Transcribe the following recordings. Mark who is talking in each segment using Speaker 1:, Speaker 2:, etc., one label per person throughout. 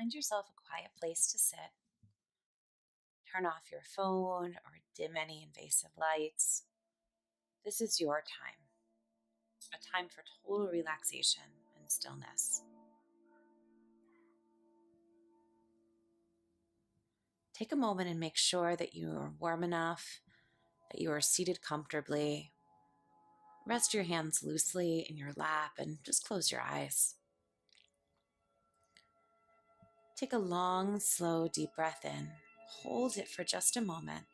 Speaker 1: find yourself a quiet place to sit. Turn off your phone or dim any invasive lights. This is your time, a time for total relaxation and stillness. Take a moment and make sure that you are warm enough, that you are seated comfortably. Rest your hands loosely in your lap and just close your eyes. Take a long, slow, deep breath in. Hold it for just a moment,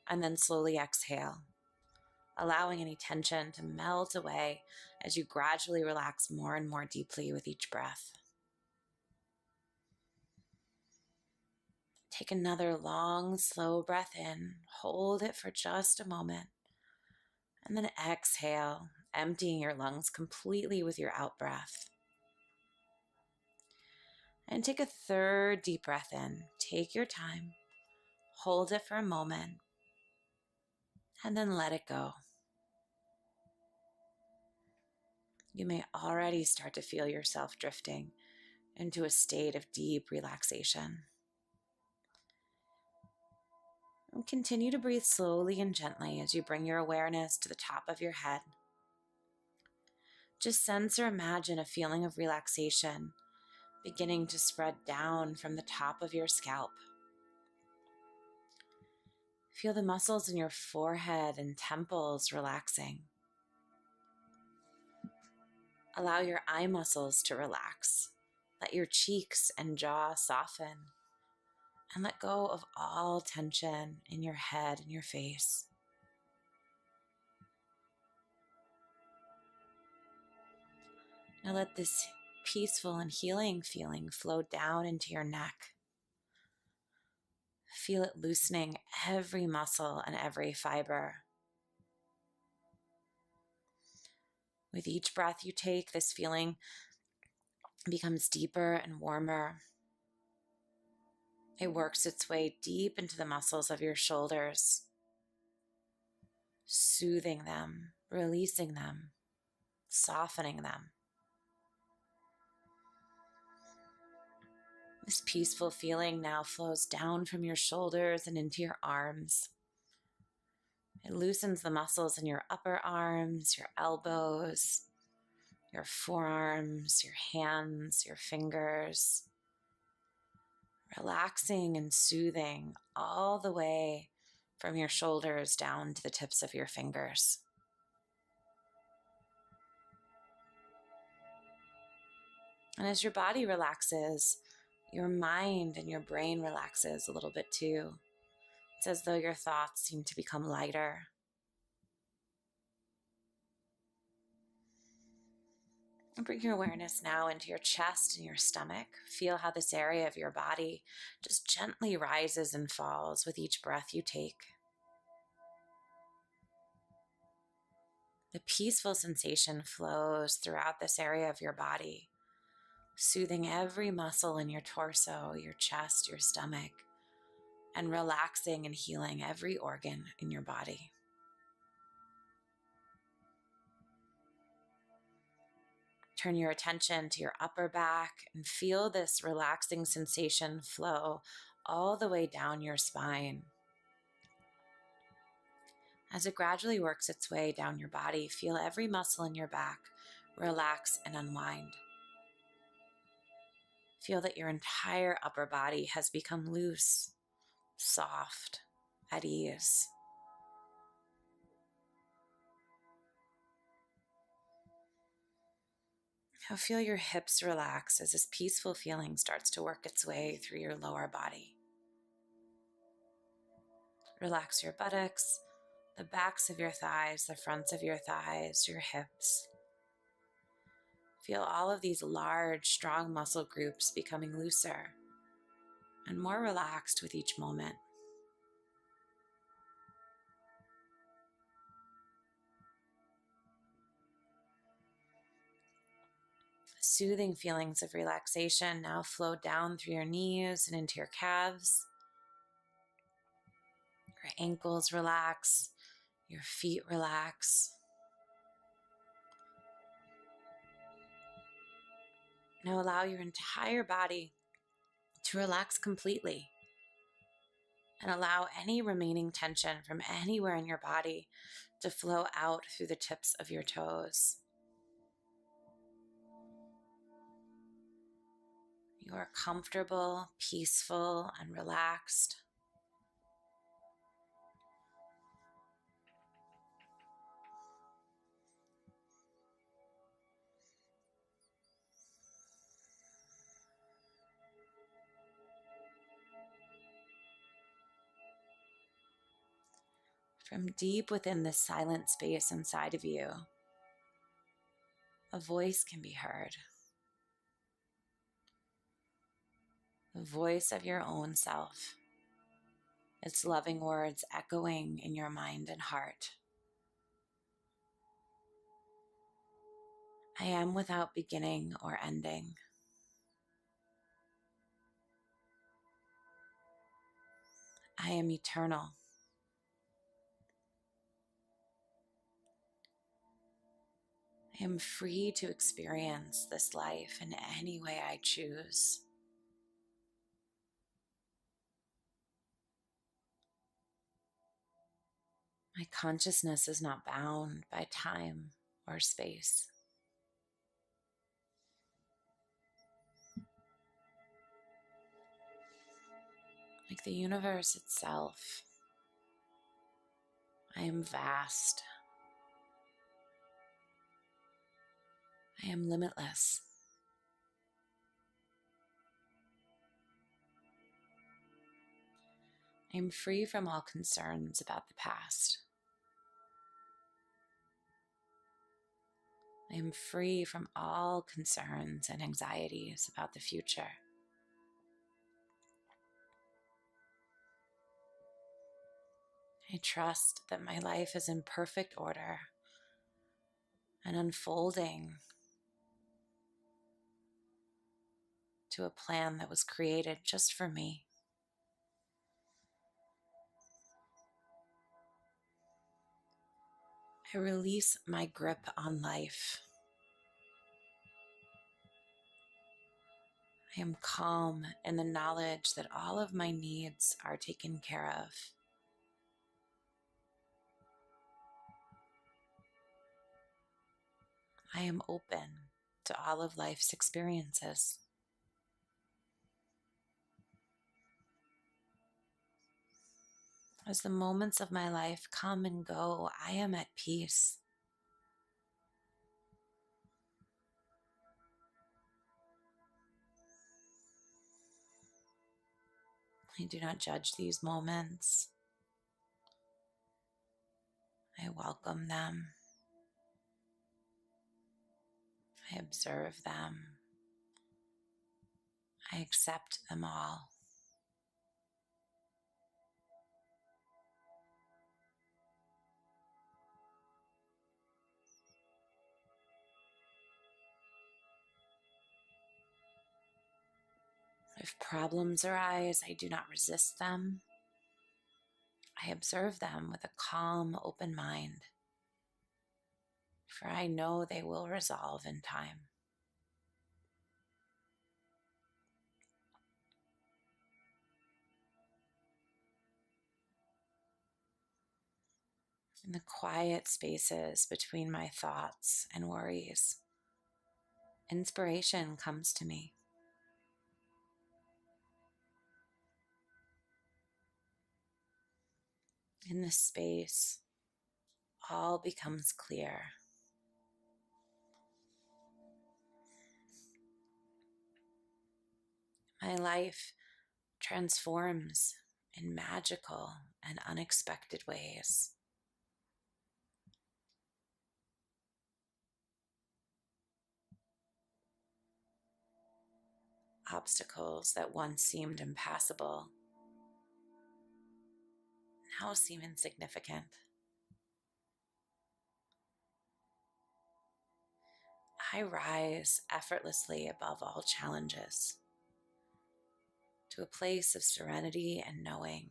Speaker 1: and then slowly exhale, allowing any tension to melt away as you gradually relax more and more deeply with each breath. Take another long, slow breath in. Hold it for just a moment, and then exhale, emptying your lungs completely with your out breath. And take a third deep breath in. Take your time. Hold it for a moment, and then let it go. You may already start to feel yourself drifting into a state of deep relaxation. And continue to breathe slowly and gently as you bring your awareness to the top of your head. Just sense or imagine a feeling of relaxation beginning to spread down from the top of your scalp. Feel the muscles in your forehead and temples relaxing. Allow your eye muscles to relax. Let your cheeks and jaw soften. And let go of all tension in your head and your face. Now let this peaceful and healing feeling flow down into your neck. Feel it loosening every muscle and every fiber. With each breath you take, this feeling becomes deeper and warmer. It works its way deep into the muscles of your shoulders, soothing them, releasing them, softening them. This peaceful feeling now flows down from your shoulders and into your arms. It loosens the muscles in your upper arms, your elbows, your forearms, your hands, your fingers. Relaxing and soothing all the way from your shoulders down to the tips of your fingers. And as your body relaxes, your mind and your brain relaxes a little bit too. It's as though your thoughts seem to become lighter. And bring your awareness now into your chest and your stomach. Feel how this area of your body just gently rises and falls with each breath you take. The peaceful sensation flows throughout this area of your body, soothing every muscle in your torso, your chest, your stomach, and relaxing and healing every organ in your body. Turn your attention to your upper back and feel this relaxing sensation flow all the way down your spine. As it gradually works its way down your body, feel every muscle in your back relax and unwind. Feel that your entire upper body has become loose, soft, at ease. Now feel your hips relax as this peaceful feeling starts to work its way through your lower body. Relax your buttocks, the backs of your thighs, the fronts of your thighs, your hips. Feel all of these large, strong muscle groups becoming looser and more relaxed with each moment. Soothing feelings of relaxation now flow down through your knees and into your calves. Your ankles relax, your feet relax. Now allow your entire body to relax completely and allow any remaining tension from anywhere in your body to flow out through the tips of your toes. You are comfortable, peaceful, and relaxed. From deep within this silent space inside of you, a voice can be heard. The voice of your own self. Its loving words echoing in your mind and heart. I am without beginning or ending. I am eternal. I am free to experience this life in any way I choose. My consciousness is not bound by time or space. Like the universe itself, I am vast. I am limitless. I am free from all concerns about the past. I am free from all concerns and anxieties about the future. I trust that my life is in perfect order and unfolding to a plan that was created just for me. I release my grip on life. I am calm in the knowledge that all of my needs are taken care of. I am open to all of life's experiences. As the moments of my life come and go, I am at peace. I do not judge these moments. I welcome them. I observe them. I accept them all. If problems arise, I do not resist them. I observe them with a calm, open mind, for I know they will resolve in time. In the quiet spaces between my thoughts and worries, inspiration comes to me. In this space, all becomes clear. My life transforms in magical and unexpected ways. Obstacles that once seemed impassable now seem insignificant. I rise effortlessly above all challenges to a place of serenity and knowing.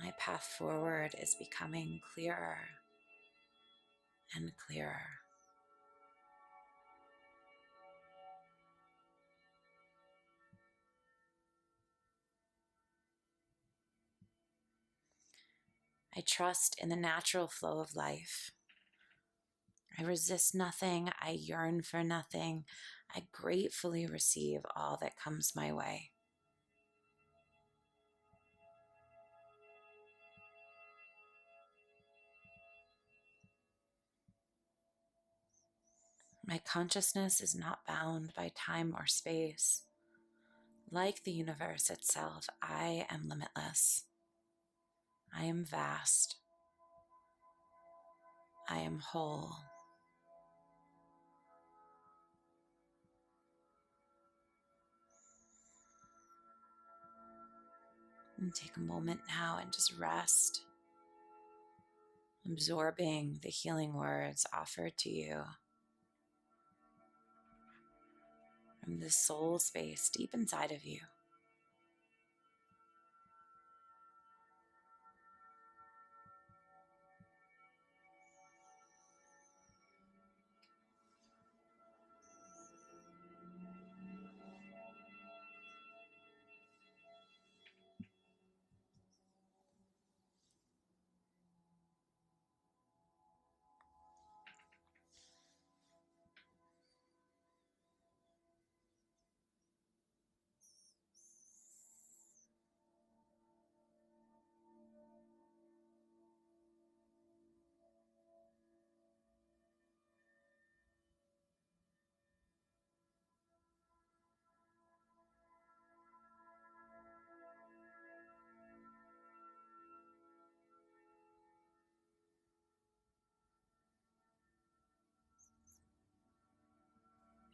Speaker 1: My path forward is becoming clearer and clearer. I trust in the natural flow of life. I resist nothing. I yearn for nothing. I gratefully receive all that comes my way. My consciousness is not bound by time or space. Like the universe itself, I am limitless. I am vast. I am whole. And take a moment now and just rest, absorbing the healing words offered to you from the soul space deep inside of you.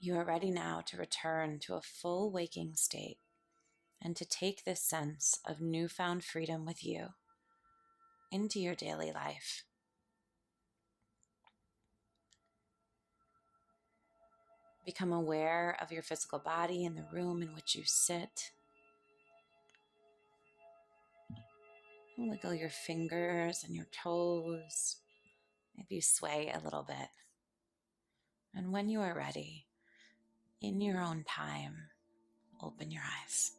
Speaker 1: You are ready now to return to a full waking state and to take this sense of newfound freedom with you into your daily life. Become aware of your physical body and the room in which you sit. Wiggle your fingers and your toes. Maybe sway a little bit. And when you are ready, in your own time, open your eyes.